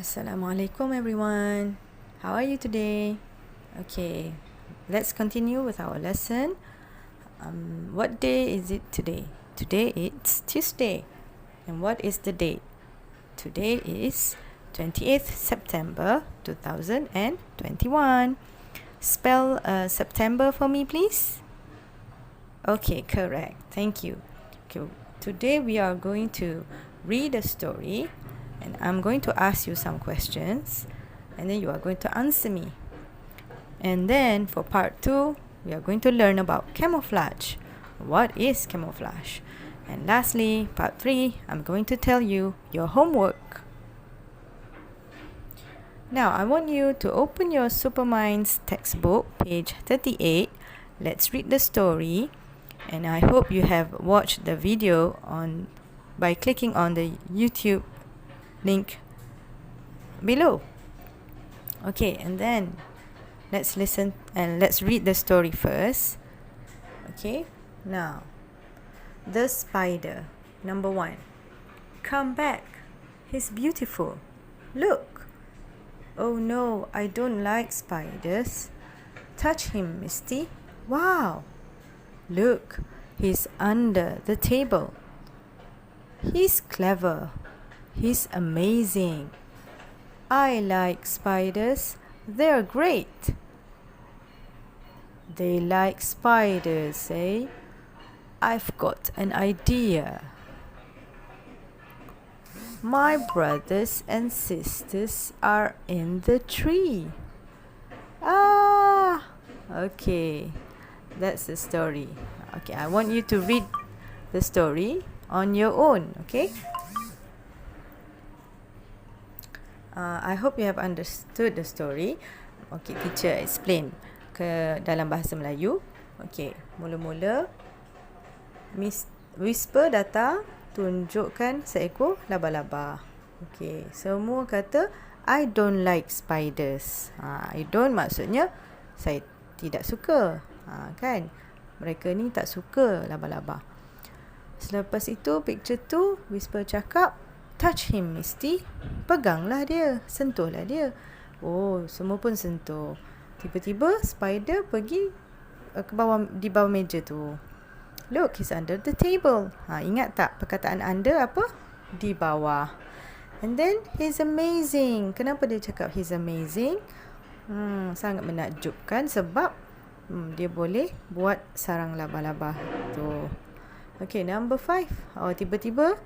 Assalamualaikum everyone. How are you today? Okay, let's continue with our lesson. What day is it today? Today it's Tuesday. And what is the date? Today is 28th September 2021. Spell September for me, please. Okay, correct. Thank you. Okay, today we are going to read a story. And I'm going to ask you some questions, and then you are going to answer me. And then for part 2, we are going to learn about camouflage. What is camouflage? And lastly, part 3, I'm going to tell you your homework. Now, I want you to open your Superminds Textbook, page 38. Let's read the story. And I hope you have watched the video by clicking on the YouTube link below. Okay, and then let's listen and let's read the story first. Okay, now the spider. Number 1. Come back. He's beautiful. Look. Oh no, I don't like spiders. Touch him, Misty. Wow. Look, he's under the table. He's clever. He's amazing. I like spiders. They're great. They like spiders, eh? I've got an idea. My brothers and sisters are in the tree. Okay. That's the story. Okay, I want you to read the story on your own, okay? I hope you have understood the story. Okay, teacher explain ke dalam bahasa Melayu. Okay, mula-mula Miss Whisper datang tunjukkan seekor laba-laba. Okay, semua kata I don't like spiders. I don't maksudnya saya tidak suka. Kan? Mereka ni tak suka laba-laba. Selepas itu picture tu Whisper cakap, touch him, Misty. Peganglah dia, sentuhlah dia. Oh, semua pun sentuh. Tiba-tiba spider pergi di bawah meja tu. Look, he's under the table. Ingat tak perkataan under apa? Di bawah. And then he's amazing. Kenapa dia cakap he's amazing? Sangat menakjubkan sebab dia boleh buat sarang laba-laba tu. Okay, number 5. Tiba-tiba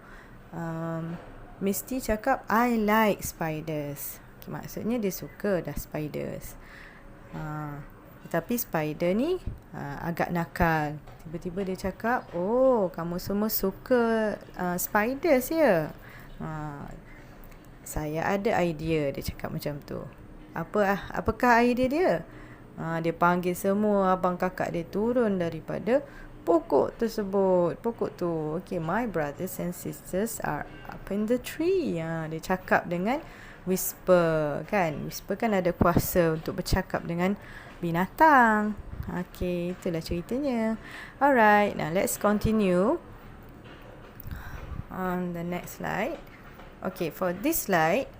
Misty cakap, I like spiders. Okay, maksudnya dia suka dah spiders. Tetapi spider ni agak nakal. Tiba-tiba dia cakap, oh, kamu semua suka spiders ya? Saya ada idea, dia cakap macam tu. Apakah idea dia? Dia panggil semua abang kakak dia turun daripada pokok tersebut. Pokok tu. Okay, my brothers and sisters are up in the tree. Dia cakap dengan Whisper. Kan? Whisper kan ada kuasa untuk bercakap dengan binatang. Okay, itulah ceritanya. Alright, now let's continue on the next slide. Okay, for this slide,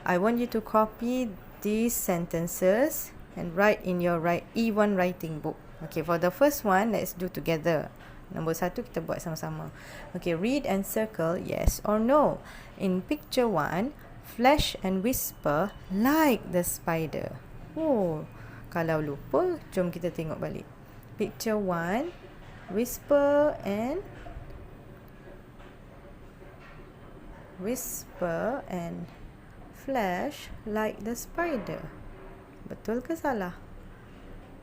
I want you to copy these sentences and write in your E1 writing book. Okay, for the first one, let's do together. Nombor 1 kita buat sama-sama. Okay, read and circle yes or no. In picture 1, Flash and Whisper like the spider. Oh, kalau lupa, jom kita tengok balik. Picture 1, Whisper and Flash like the spider. Betul ke salah?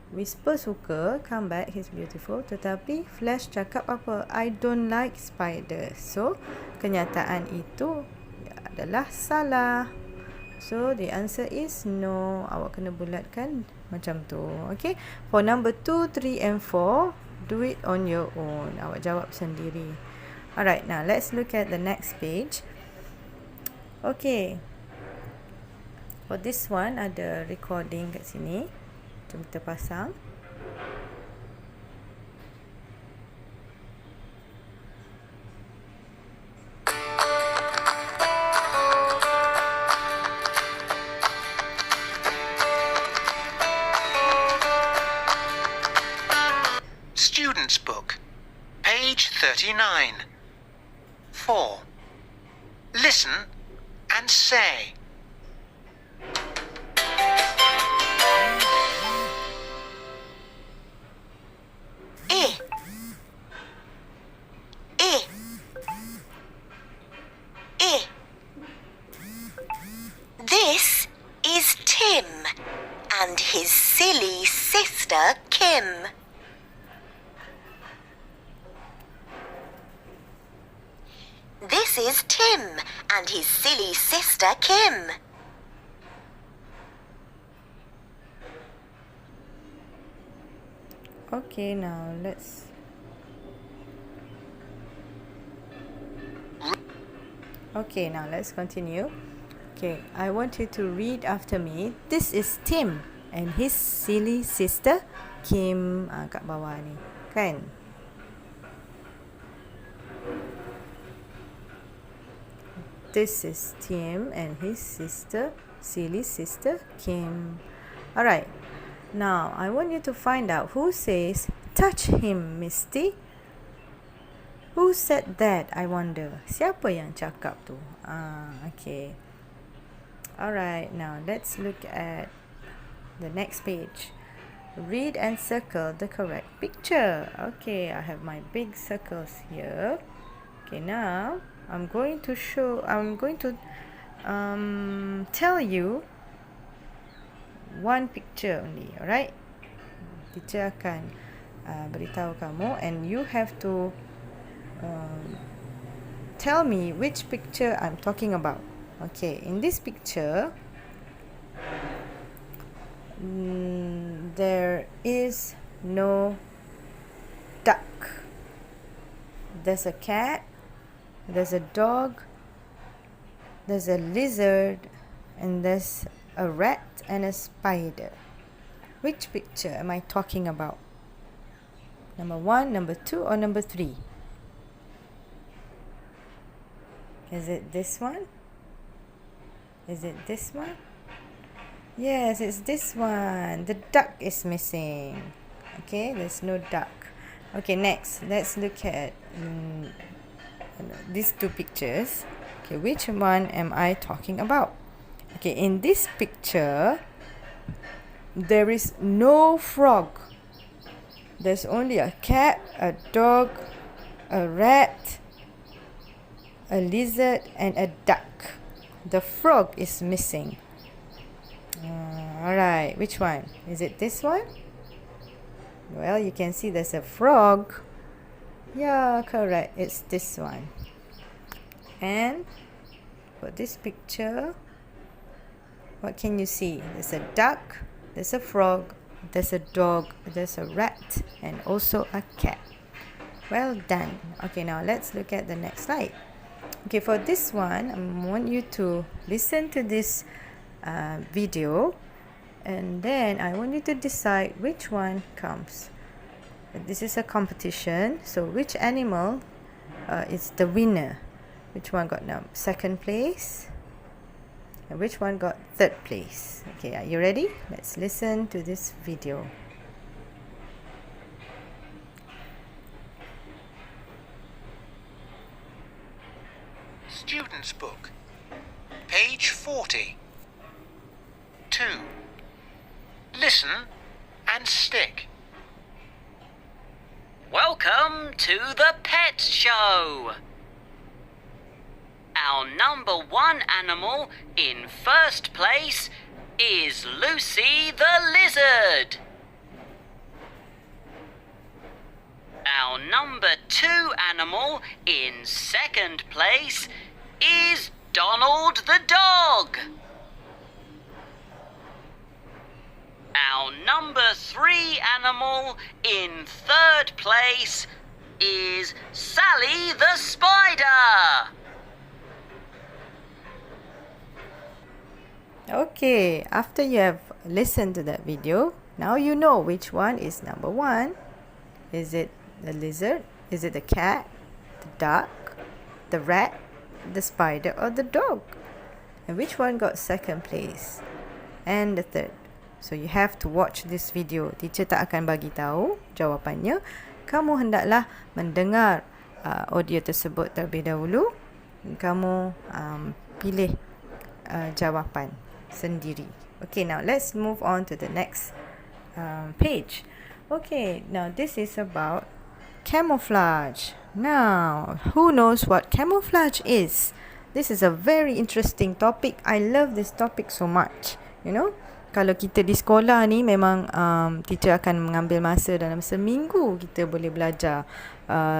Whisper suka, come back, he's beautiful. Tetapi Flash cakap apa? I don't like spiders. So, kenyataan itu adalah salah. So, the answer is no. Awak kena bulatkan macam tu. Okay. For number 2, 3 and 4, do it on your own. Awak jawab sendiri. Alright, now let's look at the next page. Okay. For this one, ada recording kat sini. Jom kita pasang. 39. 4. Listen and say. I. I. I. This is Tim and his silly sister Kim. This is Tim and his silly sister Kim. Okay, now let's... Okay, now let's continue. Okay, I want you to read after me. This is Tim and his silly sister Kim. Kat bawah ni, kan? This is Tim and his silly sister Kim. Alright, now I want you to find out who says, touch him, Misty. Who said that, I wonder? Siapa yang cakap tu? Okay. Alright, now let's look at the next page. Read and circle the correct picture. Okay, I have my big circles here. Okay, now I'm going to tell you one picture only, alright? Teacher akan beritahu kamu and you have to tell me which picture I'm talking about. Okay, in this picture, there is no duck. There's a cat, there's a dog, there's a lizard, and there's a rat and a spider. Which picture am I talking about? Number 1, number 2, or number 3? Is it this one? Is it this one? Yes, it's this one. The duck is missing. Okay, there's no duck. Okay, next, let's look at these two pictures. Okay, which one am I talking about? Okay, in this picture, there is no frog. There's only a cat, a dog, a rat, a lizard, and a duck. The frog is missing. Alright, which one? Is it this one? Well, you can see there's a frog. Yeah, correct. It's this one. And for this picture, what can you see? There's a duck, there's a frog, there's a dog, there's a rat, and also a cat. Well done. Okay, now let's look at the next slide. Okay, for this one, I want you to listen to this video, and then I want you to decide which one comes. This is a competition, so which animal is the winner? Which one got second place? And which one got third place? Okay, are you ready? Let's listen to this video. Student's Book, page 40. 2. Listen and stick. Welcome to the Pet Show. Our number 1 animal in first place is Lucy the lizard. Our number 2 animal in second place is Donald the dog. Our number 3 animal in third place is Sally the spider. Okay, after you have listened to that video, now you know which one is number 1. Is it the lizard? Is it the cat, the duck, the rat, the spider, or the dog? And which one got second place and the third? So you have to watch this video. Teacher tak akan bagi tahu jawapannya. Kamu hendaklah mendengar audio tersebut terlebih dahulu. Kamu pilih jawapan sendiri. Okay, now let's move on to the next page. Okay, now this is about camouflage. Now, who knows what camouflage is? This is a very interesting topic. I love this topic so much. You know, kalau kita di sekolah ni memang teacher akan mengambil masa dalam seminggu kita boleh belajar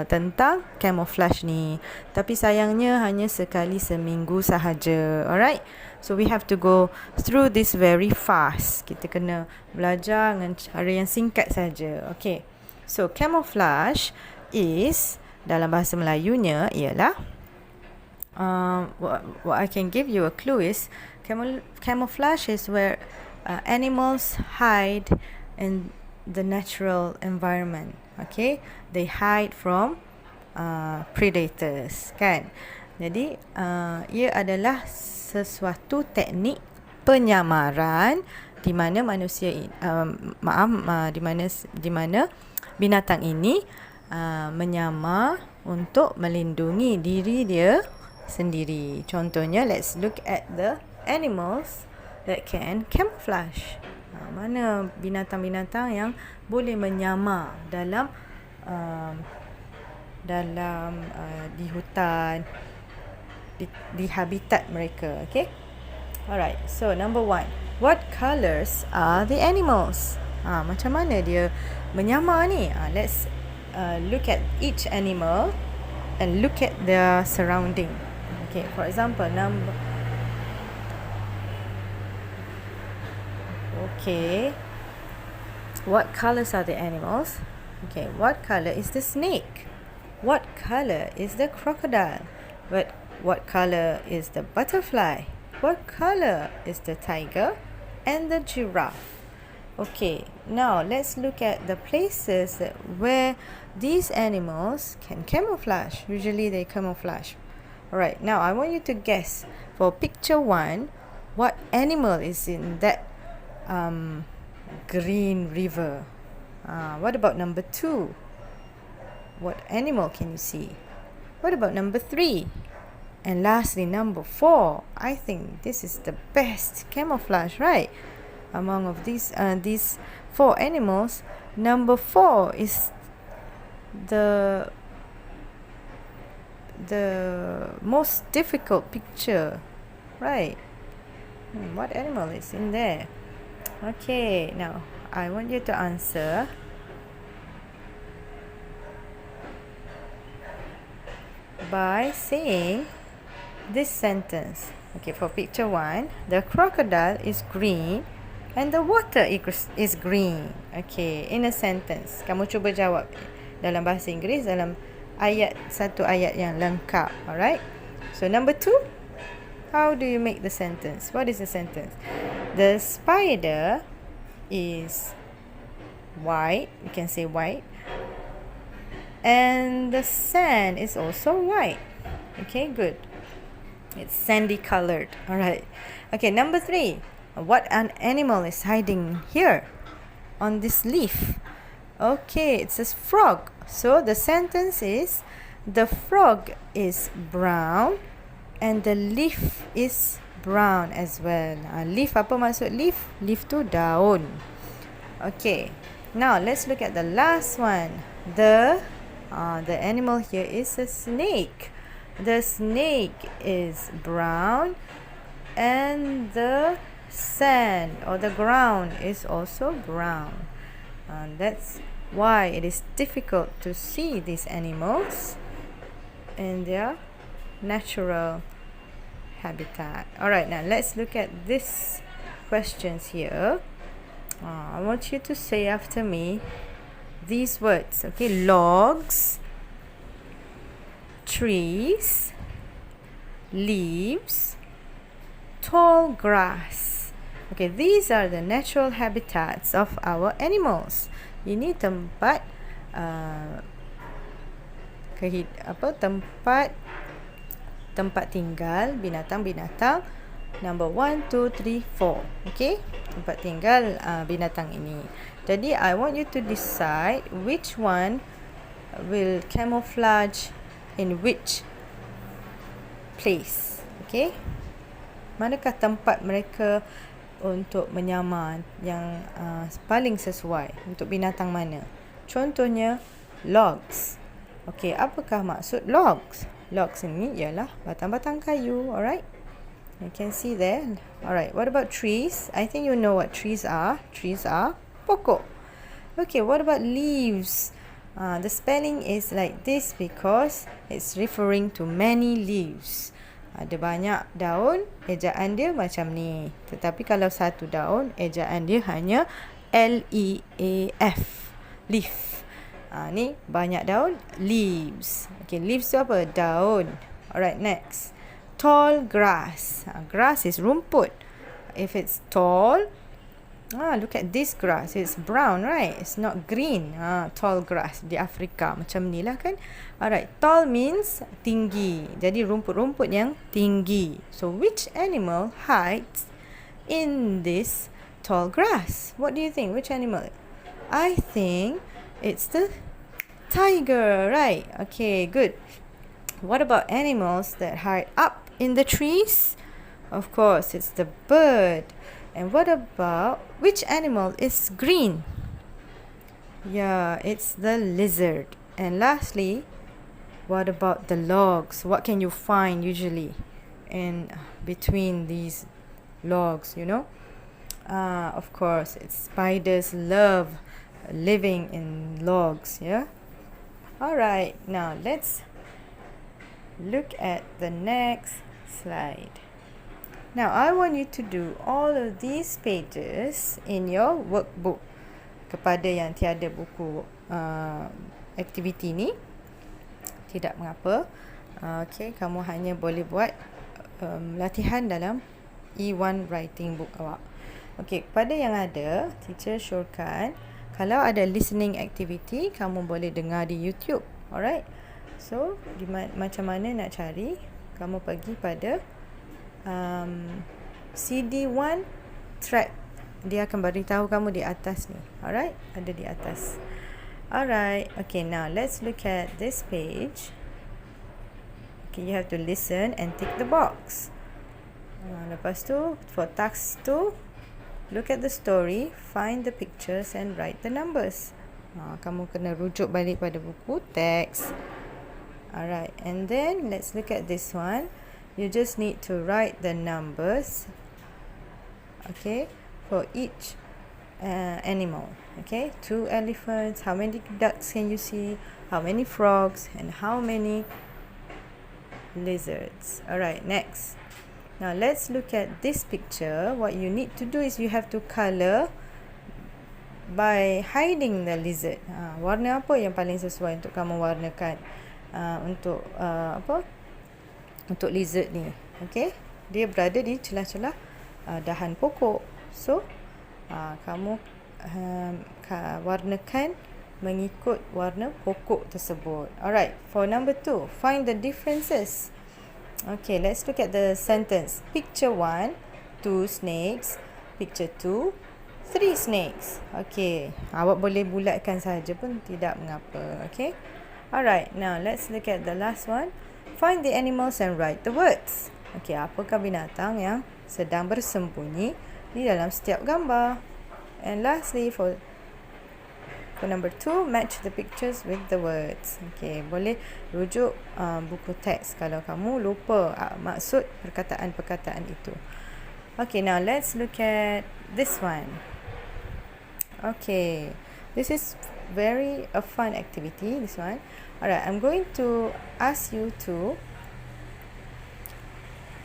tentang camouflage ni. Tapi sayangnya hanya sekali seminggu sahaja. Alright? So we have to go through this very fast. Kita kena belajar dengan cara yang singkat saja. Okay. So camouflage is, dalam bahasa Melayunya ialah, what I can give you a clue is camouflage is where animals hide in the natural environment. Okay, they hide from predators, kan? Jadi ia adalah sesuatu teknik penyamaran di mana manusia di mana binatang ini menyamar untuk melindungi diri dia sendiri. Contohnya, let's look at the animals that can camouflage. Mana binatang-binatang yang boleh menyamar dalam di hutan, di habitat mereka. Okay. Alright. So number 1, what colours are the animals? Macam mana dia menyamar ni? Let's look at each animal and look at their surrounding. Okay, for example, okay, what colours are the animals? Okay, what colour is the snake? What colour is the crocodile? What colour is the butterfly? What colour is the tiger and the giraffe? Okay, now let's look at the places where these animals can camouflage. Usually they camouflage. Alright, now I want you to guess for picture 1, what animal is in that green river? What about number 2? What animal can you see? What about number 3? And lastly, number 4. I think this is the best camouflage, right? Among of these 4 animals, number 4 is the most difficult picture, right? What animal is in there? Okay, now I want you to answer. By saying this sentence. Okay, for picture 1, the crocodile is green and the water is green. Okay, in a sentence. Kamu cuba jawab dalam bahasa Inggeris dalam satu ayat yang lengkap. Alright. So number 2, how do you make the sentence? What is the sentence? The spider is white. You can say white. And the sand is also white. Okay, good. It's sandy colored. Alright. Okay, number 3. What an animal is hiding here on this leaf? Okay, it says frog. So the sentence is, the frog is brown and the leaf is brown as well. Leaf, apa maksud leaf? Leaf tu daun. Okay, now let's look at the last one. The animal here is a snake. The snake is brown and the sand or the ground is also brown. That's why it is difficult to see these animals in their natural habitat. Alright, now let's look at these questions here. I want you to say after me these words. Okay, logs, trees, leaves, tall grass. Okay, these are the natural habitats of our animals. Ini tempat tempat tinggal binatang-binatang number 1, 2, 3, 4. Okay, tempat tinggal binatang ini. Jadi I want you to decide which one will camouflage in which place? Okay, manakah tempat mereka untuk menyamar yang paling sesuai untuk binatang mana? Contohnya logs. Okay, apakah maksud logs? Logs ini ialah batang-batang kayu. Alright, you can see there. Alright, what about trees? I think you know what trees are. Trees are pokok. Okay, what about leaves? The spelling is like this because it's referring to many leaves. Ada banyak daun, ejaan dia macam ni. Tetapi kalau satu daun, ejaan dia hanya L-E-A-F. Leaf. Ni banyak daun, leaves. Okay, leaves tu apa? Daun. Alright, next. Tall grass. Grass is rumput. If it's tall, look at this grass. It's brown, right? It's not green. Tall grass di Afrika. Macam ni lah kan. Alright, tall means tinggi. Jadi rumput-rumput yang tinggi. So, which animal hides in this tall grass? What do you think? Which animal? I think it's the tiger, right? Okay, good. What about animals that hide up in the trees? Of course, it's the bird. And what about, which animal is green? Yeah, it's the lizard. And lastly, what about the logs? What can you find usually in between these logs, you know? Of course, it's spiders love living in logs, yeah? Alright, now let's look at the next slide. Now, I want you to do all of these pages in your workbook. Kepada yang tiada buku aktiviti ni, tidak mengapa. Okay, kamu hanya boleh buat latihan dalam E1 writing book awak. Okay, kepada yang ada, teacher syorkan kalau ada listening activity, kamu boleh dengar di YouTube. Alright? So, macam mana nak cari? Kamu pergi pada CD1 track. Dia akan beritahu kamu di atas ni. Alright? Ada di atas. Alright. Okay, now let's look at this page. Okay, you have to listen and tick the box. Lepas tu, for task 2, look at the story, find the pictures and write the numbers. Kamu kena rujuk balik pada buku teks. Alright, and then let's look at this one. You just need to write the numbers, okay, for each animal. Okay, 2 elephants, how many ducks can you see, how many frogs, and how many lizards. Alright, next. Now let's look at this picture. What you need to do is you have to colour by hiding the lizard. Warna apa yang paling sesuai untuk kamu warnakan untuk untuk lizard ni? Okay, dia berada di celah-celah dahan pokok. So kamu warnakan mengikut warna pokok tersebut. Alright, for number 2, find the differences. Okay, let's look at the sentence. Picture 1, 2 snakes. Picture 2, 3 snakes. Okay, awak boleh bulatkan saja pun tidak mengapa. Okay, alright, now let's look at the last one. Find the animals and write the words. Okay, apakah binatang yang sedang bersembunyi di dalam setiap gambar? And lastly, for number 2, match the pictures with the words. Okay, boleh rujuk buku teks kalau kamu lupa maksud perkataan-perkataan itu. Okay, now let's look at this one. Okay, this is very a fun activity, this one. Alright, I'm going to ask you to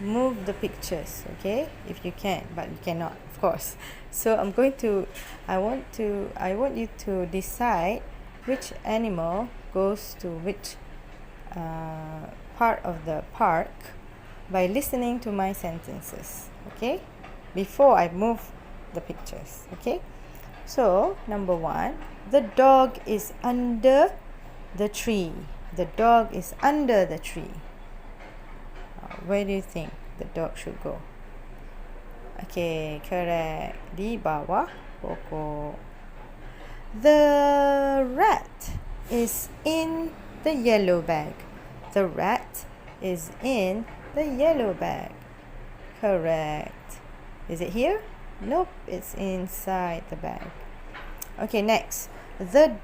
move the pictures, okay, if you can, but you cannot, of course. So I want you to decide which animal goes to which part of the park by listening to my sentences, okay, before I move the pictures. Okay, so number 1, the dog is under the tree. The dog is under the tree. Where do you think the dog should go? Okay, correct. Di bawah pokok. The rat is in the yellow bag. The rat is in the yellow bag. Correct. Is it here? Nope, it's inside the bag. Okay, next. The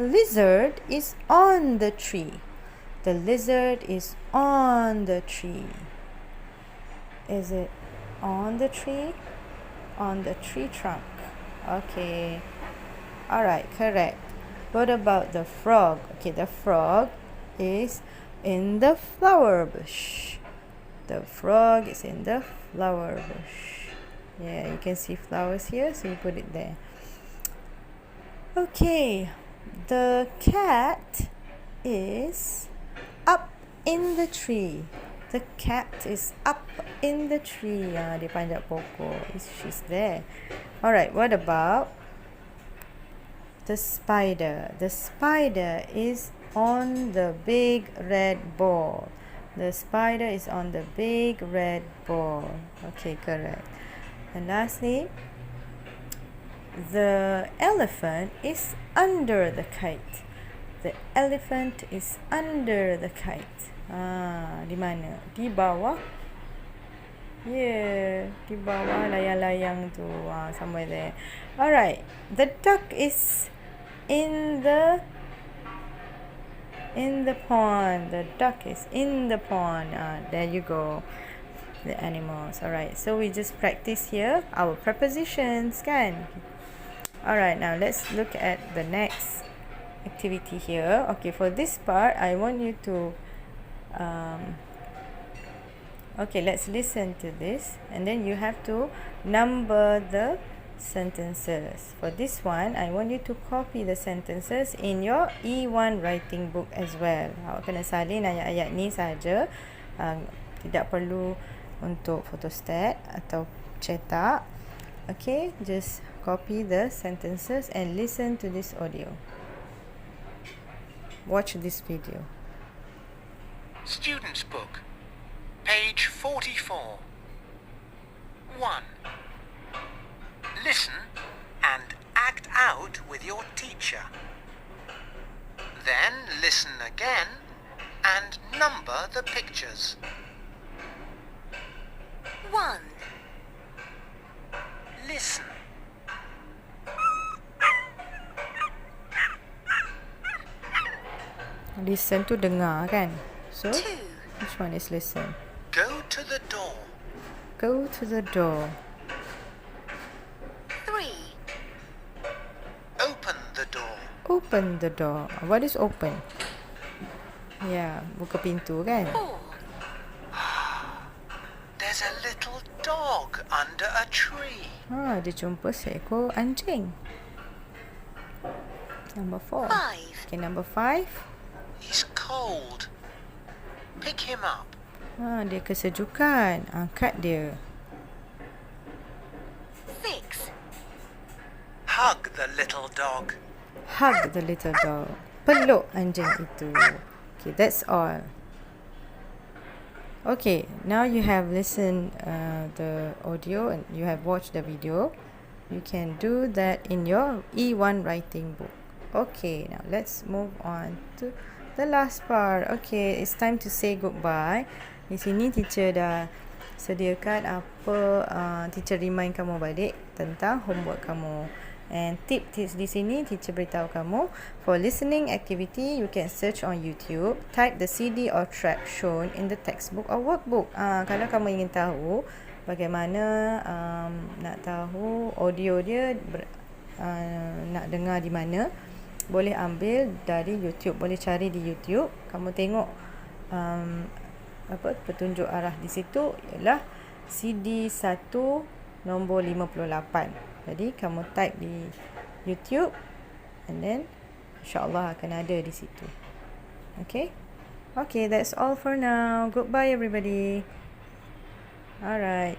lizard is on the tree. The lizard is on the tree. Is it on the tree? On the tree trunk. Okay. Alright, correct. What about the frog? Okay, the frog is in the flower bush. The frog is in the flower bush. Yeah, you can see flowers here, so you put it there. Okay, the cat is up in the tree. The cat is up in the tree. Dia panjat pokok. She's there. Alright, what about the spider? The spider is on the big red ball. The spider is on the big red ball. Okay, correct. And lastly, the elephant is under the kite. The elephant is under the kite. Di mana? Di bawah. Yeah, di bawah layang-layang tu. Somewhere there. Alright, the duck is in the pond. The duck is in the pond. There you go. The animals. Alright, so we just practice here our prepositions, kan? Alright, now let's look at the next activity here. Okay, for this part, I want you to okay, let's listen to this, and then you have to number the sentences. For this one, I want you to copy the sentences in your E1 writing book as well. Awak kena salin ayat-ayat ni saja. Tidak perlu untuk photostat atau cetak. Okay, just copy the sentences and listen to this audio. Watch this video. Student's Book, page 44. 1. Listen and act out with your teacher. Then listen again and number the pictures. 1, Listen. Listen tu dengar, kan? So, 2, which one is listen? Go to the door. Go to the door. 3, Open the door. Open the door. What is open? Ya, buka pintu, kan? 4, There's a little dog under a tree. Dia jumpa seekor anjing. Number 4. 5, Okay, number 5. He's cold. Pick him up. Dia kesejukan. Angkat dia. 6, Hug the little dog. Hug the little dog. Peluk anjing itu. Okay, that's all. Okay, now you have listened the audio and you have watched the video. You can do that in your E1 writing book. Okay, now let's move on to the last part. Okay, it's time to say goodbye. Di sini teacher dah sediakan apa, teacher remind kamu balik tentang homework kamu. And tips di sini teacher beritahu kamu, for listening activity you can search on YouTube, type the CD or track shown in the textbook or workbook. Kalau kamu ingin tahu bagaimana nak tahu audio dia nak dengar di mana, boleh ambil dari YouTube, boleh cari di YouTube. Kamu tengok petunjuk arah di situ ialah CD 1 nombor 58. Jadi kamu type di YouTube and then insyaAllah akan ada di situ. Okay? Okay, that's all for now. Goodbye everybody. Alright.